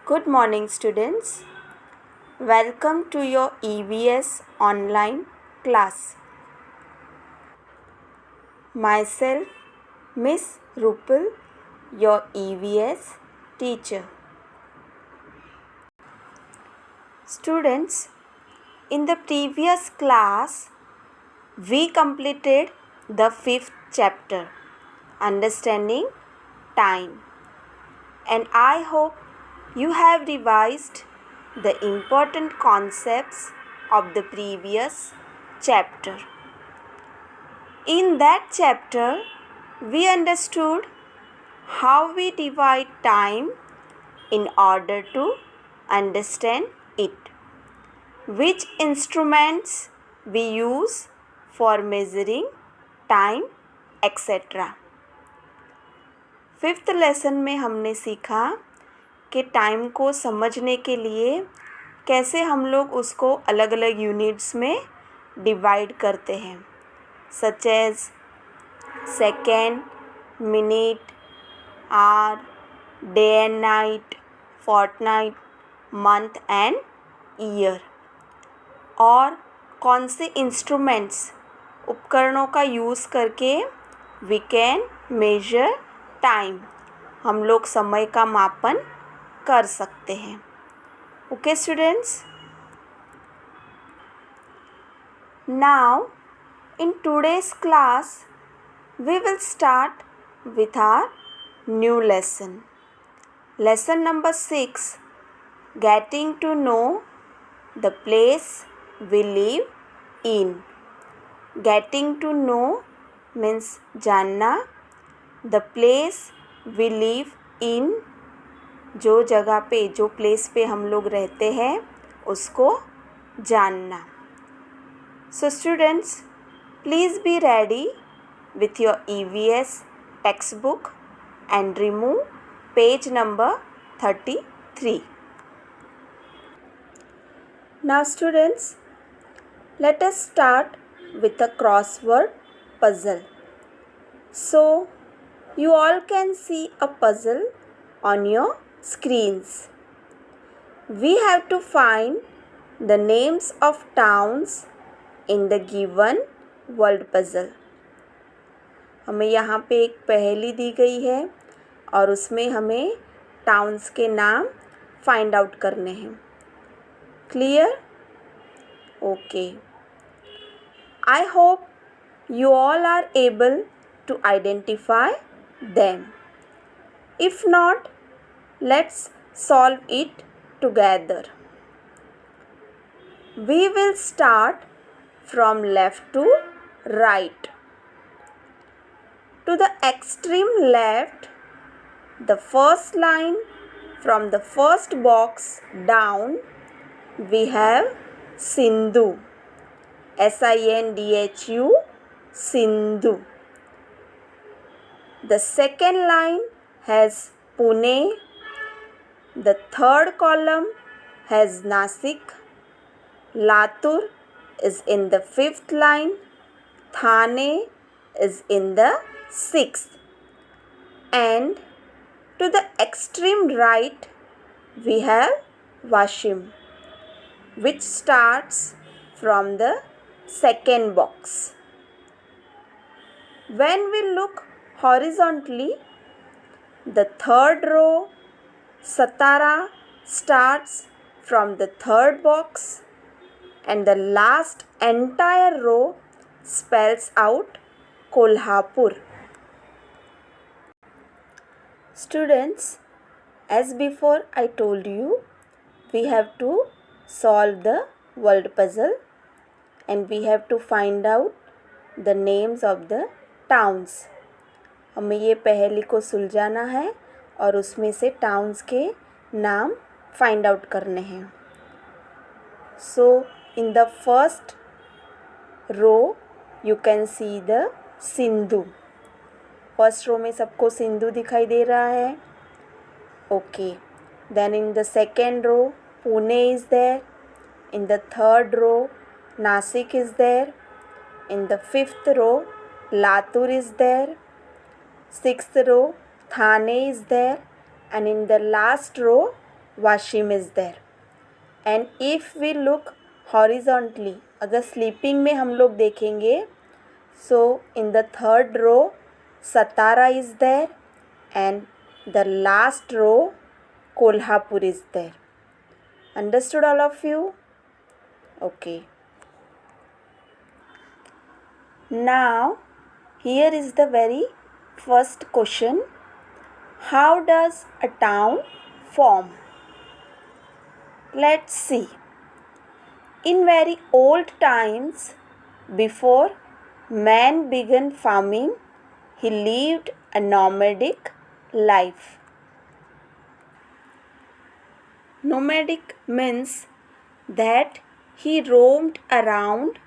Good morning, students. Welcome to your EVS online class. Myself, Miss Rupal, your EVS teacher. Students, in the previous class, we completed the 5th chapter, Understanding Time. And I hope you have revised the important concepts of the previous chapter. In that chapter, we understood how we divide time in order to understand it, which instruments we use for measuring time, etc. 5th lesson में हमने सीखा कि time को समझने के लिए कैसे हम लोग उसको अलग अलग यूनिट्स में डिवाइड करते हैं, such as second, minute, hour, day and night, fortnight, month and year, और कौन से इंस्ट्रूमेंट्स, उपकरणों का यूज़ करके वी कैन मेजर टाइम, हम लोग समय का मापन कर सकते हैं. Okay students, now in today's class we will start with our new lesson. Lesson number 6, getting to know the place we live in. Getting to know means जानना, the place we live in जो जगह पे, जो place पे हम लोग रहते हैं उसको जानना. So students, please be ready with your EVS textbook and remove page number 33. Now students, let us start with a crossword puzzle. So you all can see a puzzle on your screens. We have to find the names of towns in the given word puzzle. हमें यहाँ पे एक पहेली दी गई है और उसमें हमें टाउन्स के नाम फाइंड आउट करने हैं. Clear? Okay. I hope you all are able to identify them. If not, let's solve it together. We will start from left to right. To the extreme left, the first line from the first box down, we have Sindhu. Sindhu. Sindhu. The second line has Pune. The third column has Nasik. Latur is in the fifth line. Thane is in the sixth. And to the extreme right, we have Washim, which starts from the second box. When we look horizontally, the third row, Satara, starts from the third box, and the last entire row spells out Kolhapur. Students, as before I told you, we have to solve the word puzzle and we have to find out the names of the towns. हमें ये पहेली को सुलझाना है और उसमें से towns के नाम फाइंड आउट करने हैं. So in the first row you can see the Sindhu. First row में सबको सिंधु दिखाई दे रहा है. Okay. Then in the second row Pune is there. In the third row Nashik is there. In the fifth row Latur is there. Sixth row Thane is there. And in the last row washim is there. And if we look horizontally, अगर sleeping में हम लोग देखेंगे, so in the third row Satara is there and the last row Kolhapur is there. Understood all of you? Okay. Now here is the very first question. How does a town form? Let's see. In very old times, before man began farming, he lived a nomadic life. Nomadic means that he roamed around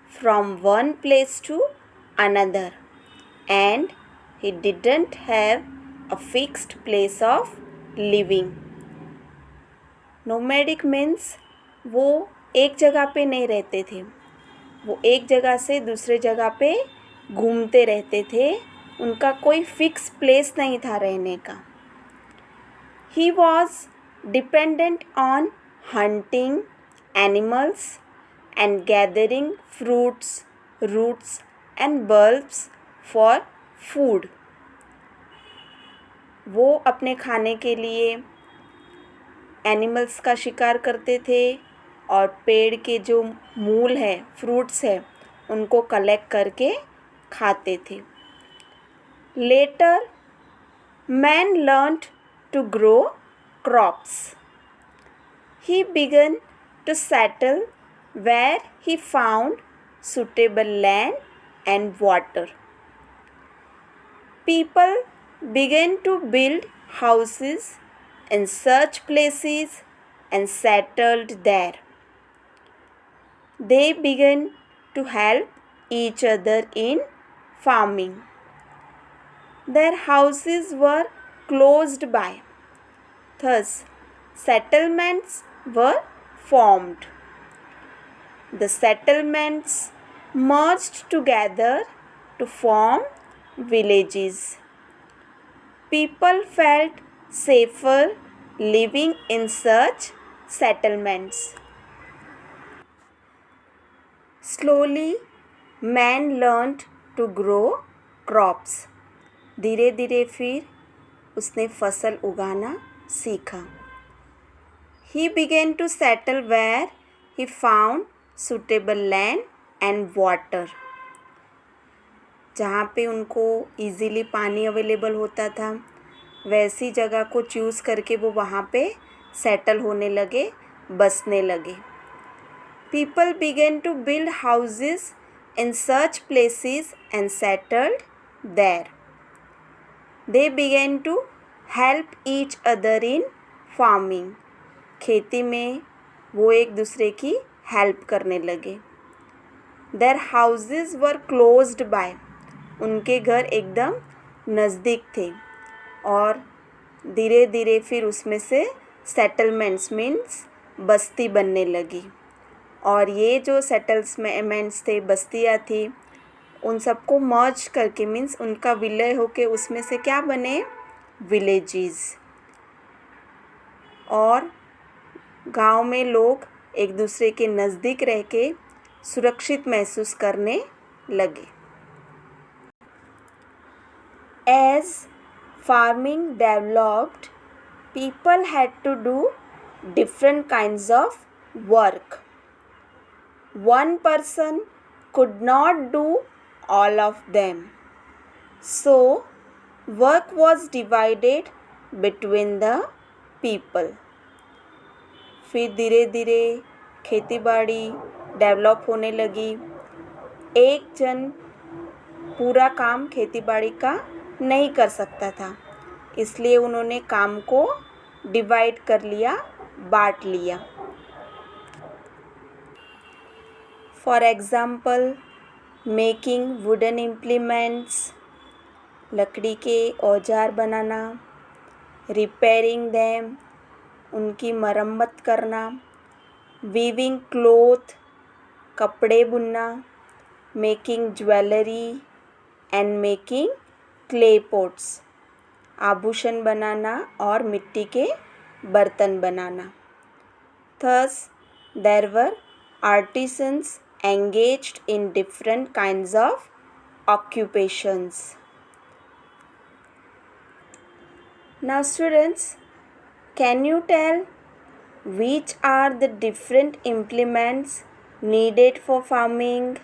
from one place to another and he didn't have a fixed place of living. Nomadic means वो एक जगह पे नहीं रहते थे, वो एक जगह से दूसरे जगह पे घूमते रहते थे, उनका कोई फिक्स प्लेस नहीं था रहने का. He was dependent on hunting animals and gathering fruits, roots and bulbs for food. वो अपने खाने के लिए एनिमल्स का शिकार करते थे और पेड़ के जो मूल है, फ्रूट्स है, उनको कलेक्ट करके खाते थे. Later man learned to grow crops. He began to settle where he found suitable land and water. People began to build houses in such places and settled there. They began to help each other in farming. Their houses were closed by. Thus, settlements were formed. The settlements merged together to form villages. People felt safer living in such settlements. Slowly, man learned to grow crops. धीरे धीरे फिर उसने फसल उगाना सीखा. He began to settle where he found suitable land and water. जहाँ पे उनको इजीली पानी अवेलेबल होता था, वैसी जगह को चूज़ करके वो वहाँ पे सेटल होने लगे, बसने लगे. People began to build houses in such places and settled there. They began to help each other in farming. खेती में वो एक दूसरे की हेल्प करने लगे. Their houses were closed by. उनके घर एकदम नज़दीक थे और धीरे धीरे फिर उसमें से सेटलमेंट्स मीन्स बस्ती बनने लगी. और ये जो सेटलमेंट्स थे, बस्तियाँ थी, उन सबको मर्ज करके मीन्स उनका विलय होके उसमें से क्या बने, विलेजेस. और गांव में लोग एक दूसरे के नज़दीक रह के सुरक्षित महसूस करने लगे. As farming developed, people had to do different kinds of work. One person could not do all of them. So, work was divided between the people. फिर धीरे धीरे खेती बाड़ी डेवलप होने लगी. एक जन पूरा काम खेती बाड़ी का नहीं कर सकता था, इसलिए उन्होंने काम को डिवाइड कर लिया, बांट लिया. For example, making wooden implements, लकड़ी के औजार बनाना, रिपेयरिंग देम, उनकी मरम्मत करना, वीविंग क्लोथ, कपड़े बुनना, making jewellery and making clay pots, आभूषण बनाना और मिट्टी के बर्तन बनाना. Thus, there were artisans engaged in different kinds of occupations. Now students, can you tell which are the different implements needed for farming?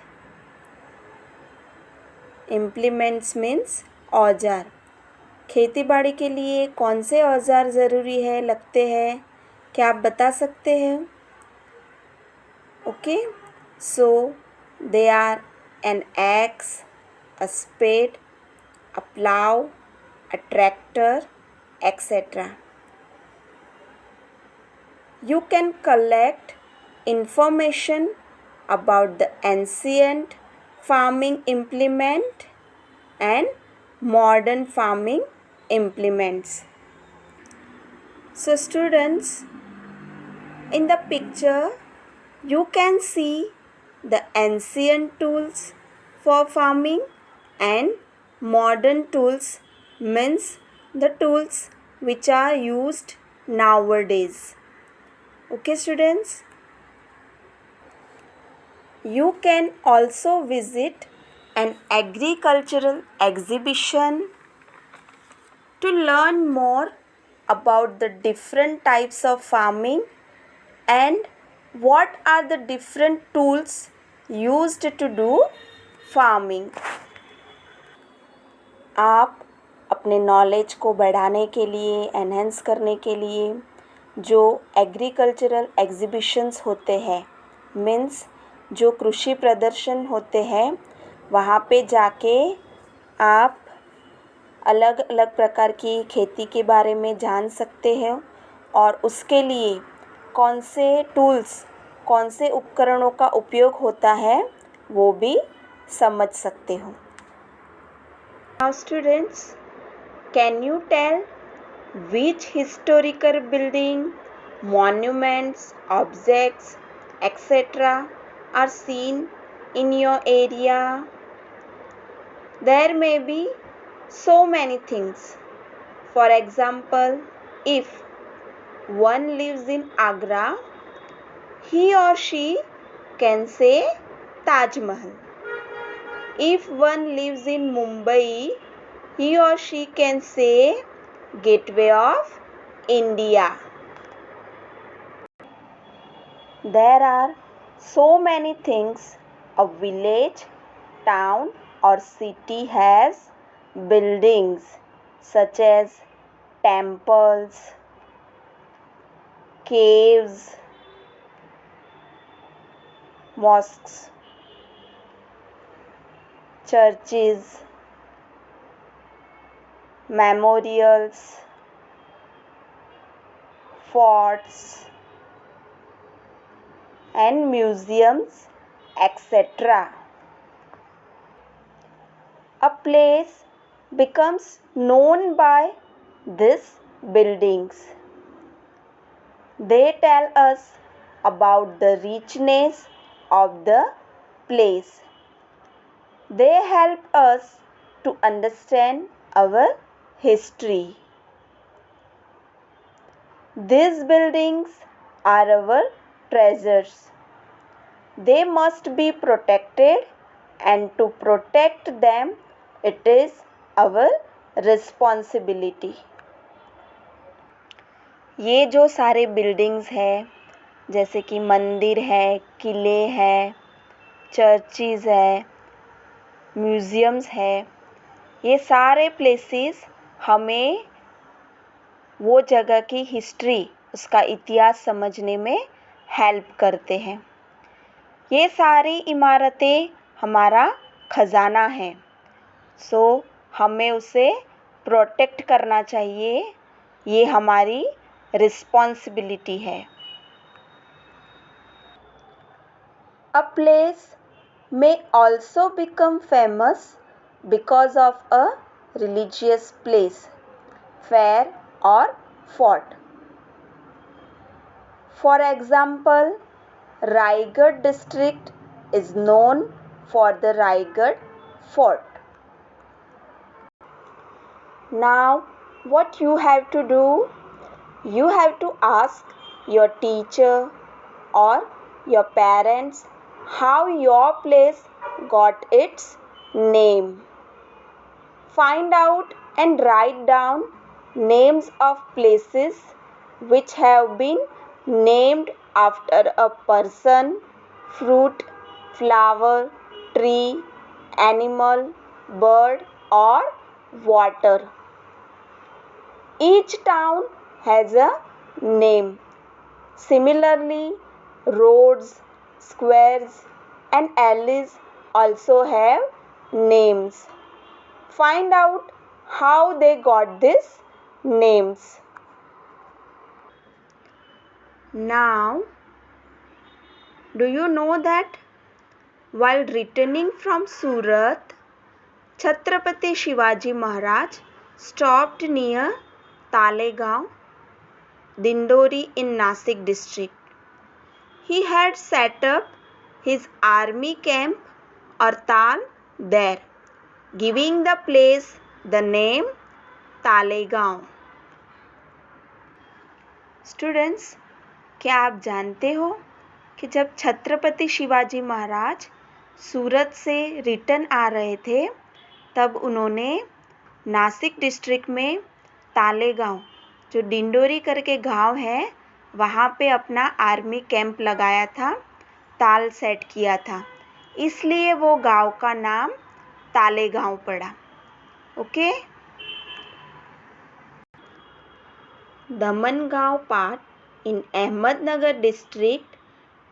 Implements means औजार. खेती बाड़ी के लिए कौन से औजार ज़रूरी है लगते हैं, क्या आप बता सकते हैं? Okay, so they are an axe, a spade, a plow, a tractor, etc. You can collect information about the ancient farming implement and modern farming implements. So students, in the picture you can see the ancient tools for farming and modern tools means the tools which are used nowadays. Okay students, you can also visit an agricultural exhibition to learn more about the different types of farming and what are the different tools used to do farming. आप अपने knowledge को बढ़ाने के लिए, enhance करने के लिए जो एग्रीकल्चरल एग्जीबिशंस होते हैं, मीन्स जो कृषि प्रदर्शन होते हैं, वहाँ पे जाके आप अलग अलग प्रकार की खेती के बारे में जान सकते हैं और उसके लिए कौन से टूल्स, कौन से उपकरणों का उपयोग होता है वो भी समझ सकते हो. Now students, can you tell which historical building, monuments, objects, etc. are seen in your area? There may be so many things. For example, if one lives in Agra, he or she can say Taj Mahal. If one lives in Mumbai, he or she can say Gateway of India. There are so many things a village, town or city has buildings such as temples, caves, mosques, churches, memorials, forts and museums, etc. A place becomes known by these buildings. They tell us about the richness of the place. They help us to understand our history. These buildings are our treasures. They must be protected, and to protect them, it is our responsibility. ये जो सारे buildings हैं, जैसे कि मंदिर है, किले हैं, चर्चेस है, म्यूज़ियम्स है, ये सारे प्लेसेस हमें वो जगह की हिस्ट्री, उसका इतिहास समझने में हेल्प करते हैं. ये सारी इमारतें हमारा खजाना है, सो हमें उसे प्रोटेक्ट करना चाहिए. ये हमारी रिस्पॉन्सिबिलिटी है. A place may also become famous because of a religious place, fair or fort. For example, Raigad district is known for the Raigad fort. Now, what you have to do? You have to ask your teacher or your parents how your place got its name. Find out and write down names of places which have been named after a person, fruit, flower, tree, animal, bird, or water. Each town has a name. Similarly, roads, squares, and alleys also have names. Find out how they got these names. Now, do you know that while returning from Surat, Chhatrapati Shivaji Maharaj stopped near Talegaon, Dindori in Nasik district. He had set up his army camp Artal there, giving the place the name Talegaon. Students, क्या आप जानते हो कि जब छत्रपति शिवाजी महाराज सूरत से return आ रहे थे तब उन्होंने नासिक डिस्ट्रिक्ट में तालेगांव, जो डिंडोरी करके गांव है, वहाँ पे अपना आर्मी कैंप लगाया था, ताल सेट किया था, इसलिए वो गांव का नाम तालेगांव पड़ा. Okay. Damangaon part in Ahmednagar district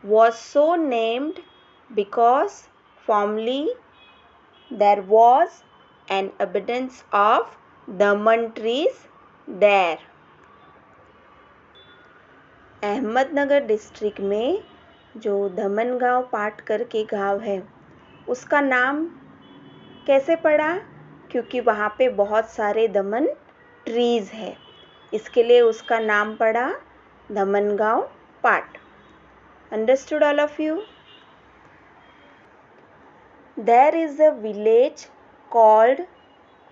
was so named because formerly there was an abundance of daman trees there. Ahmednagar district में जो दमनगांव पार्ट करके गांव है उसका नाम कैसे पड़ा? क्योंकि वहाँ पे बहुत सारे दमन ट्रीज है, इसके लिए उसका नाम पड़ा Damangaon part. Understood all of you? There is a village called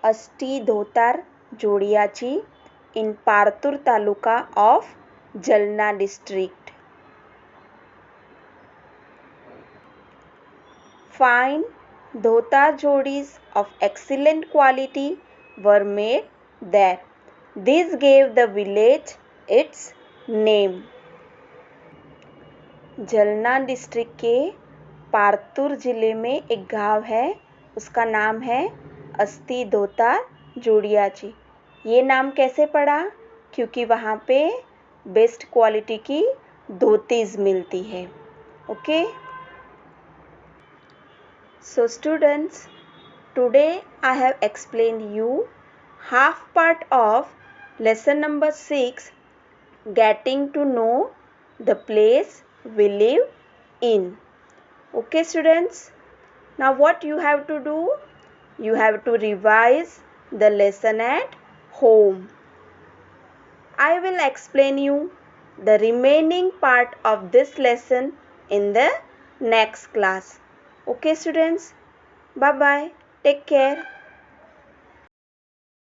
Asti Dhotar जोड़ियाची in Partur Taluka of Jalna district. Fine dhota jodis of excellent quality were made there. This gave the village its name. जलना district के पारतुर ज़िले में एक गांव है, उसका नाम है अस्ती धोता जोड़ियाची. ये नाम कैसे पड़ा? क्योंकि वहाँ पे बेस्ट क्वालिटी की धोतीज मिलती है. Okay. So students, today I have explained you half part of lesson number 6, getting to know the place we live in. Okay students, now what you have to do? You have to revise the lesson at home. I will explain you the remaining part of this lesson in the next class. Okay students, bye bye, take care.